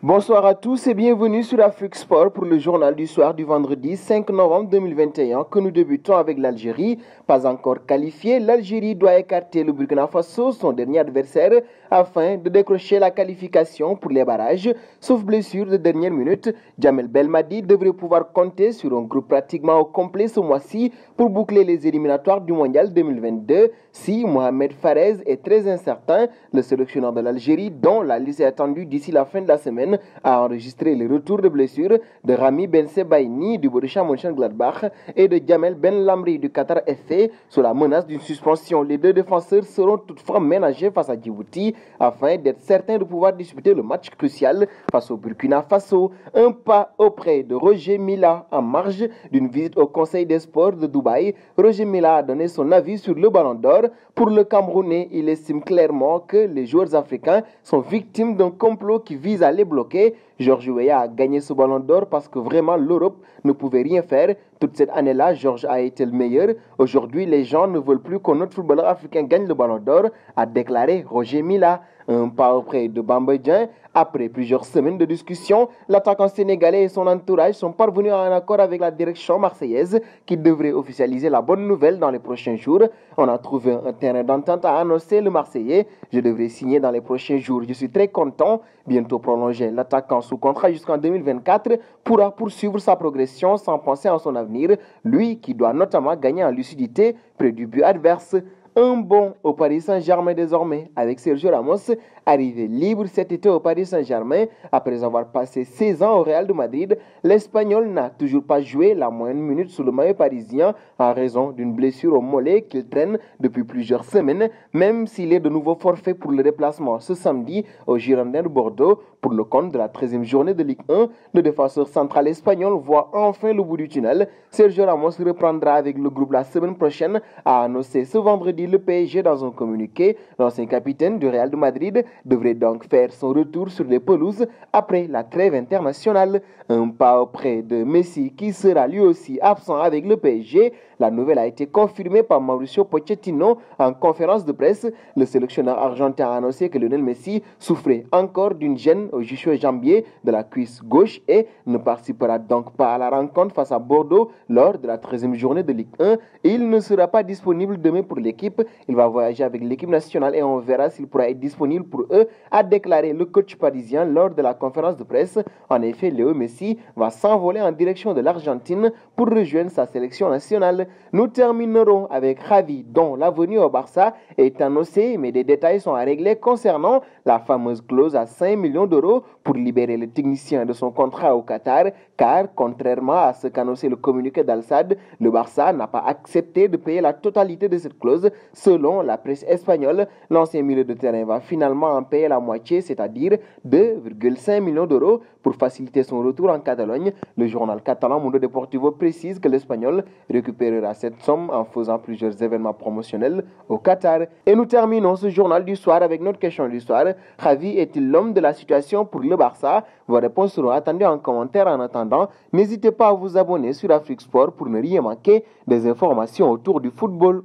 Bonsoir à tous et bienvenue sur Afrique Sport pour le journal du soir du vendredi 5 novembre 2021 que nous débutons avec l'Algérie. Pas encore qualifiée, l'Algérie doit écarter le Burkina Faso, son dernier adversaire, afin de décrocher la qualification pour les barrages. Sauf blessure de dernière minute, Djamel Belmadi devrait pouvoir compter sur un groupe pratiquement au complet ce mois-ci pour boucler les éliminatoires du Mondial 2022. Si Mohamed Farez est très incertain, le sélectionneur de l'Algérie, dont la liste est attendue d'ici la fin de la semaine, a enregistré le retour de blessure de Rami Ben Sebaini du Borussia Mönchengladbach et de Djamel Ben Lamri du Qatar FC sous la menace d'une suspension. Les deux défenseurs seront toutefois ménagés face à Djibouti afin d'être certains de pouvoir disputer le match crucial face au Burkina Faso. Un pas auprès de Roger Milla en marge d'une visite au Conseil des sports de Dubaï. Roger Milla a donné son avis sur le Ballon d'Or. Pour le Camerounais, il estime clairement que les joueurs africains sont victimes d'un complot qui vise à les bloquer. Georges Weah a gagné ce Ballon d'Or parce que vraiment l'Europe ne pouvait rien faire. Toute cette année-là, Georges a été le meilleur. Aujourd'hui, les gens ne veulent plus qu'un autre footballeur africain gagne le Ballon d'Or, a déclaré Roger Milla. Un pas auprès de Bamba Dieng. Après plusieurs semaines de discussion, l'attaquant sénégalais et son entourage sont parvenus à un accord avec la direction marseillaise qui devrait officialiser la bonne nouvelle dans les prochains jours. On a trouvé un terrain d'entente à annoncer le Marseillais. Je devrais signer dans les prochains jours. Je suis très content. Bientôt prolongé, l'attaquant sous contrat jusqu'en 2024 pourra poursuivre sa progression sans penser à son avenir. Lui qui doit notamment gagner en lucidité près du but adverse. Un bond au Paris Saint-Germain désormais, avec Sergio Ramos, arrivé libre cet été au Paris Saint-Germain. Après avoir passé 16 ans au Real de Madrid, l'Espagnol n'a toujours pas joué la moyenne minute sous le maillot parisien en raison d'une blessure au mollet qu'il traîne depuis plusieurs semaines, même s'il est de nouveau forfait pour le déplacement ce samedi au Girondins de Bordeaux pour le compte de la 13e journée de Ligue 1. Le défenseur central espagnol voit enfin le bout du tunnel. Sergio Ramos reprendra avec le groupe la semaine prochaine, a annoncé ce vendredi le PSG dans un communiqué. L'ancien capitaine du Real de Madrid devrait donc faire son retour sur les pelouses après la trêve internationale. Un pas auprès de Messi qui sera lui aussi absent avec le PSG. La nouvelle a été confirmée par Mauricio Pochettino en conférence de presse. Le sélectionneur argentin a annoncé que Lionel Messi souffrait encore d'une gêne au ischio-jambier de la cuisse gauche et ne participera donc pas à la rencontre face à Bordeaux lors de la 13e journée de Ligue 1. Il ne sera pas disponible demain pour l'équipe. Il va voyager avec l'équipe nationale et on verra s'il pourra être disponible pour eux, a déclaré le coach parisien lors de la conférence de presse. En effet, Léo Messi va s'envoler en direction de l'Argentine pour rejoindre sa sélection nationale. Nous terminerons avec Xavi, dont l'avenir au Barça est annoncé, mais des détails sont à régler concernant la fameuse clause à 5 millions d'euros pour libérer le technicien de son contrat au Qatar, car contrairement à ce qu'annonçait le communiqué d'Al-Sadd, le Barça n'a pas accepté de payer la totalité de cette clause. Selon la presse espagnole, l'ancien milieu de terrain va finalement en payer la moitié, c'est-à-dire 2,5 millions d'euros pour faciliter son retour en Catalogne. Le journal catalan Mundo Deportivo précise que l'Espagnol récupérera cette somme en faisant plusieurs événements promotionnels au Qatar. Et nous terminons ce journal du soir avec notre question du soir. Xavi est-il l'homme de la situation pour le Barça? Vos réponses seront attendues en commentaire. En attendant, n'hésitez pas à vous abonner sur Afrique Sport pour ne rien manquer des informations autour du football.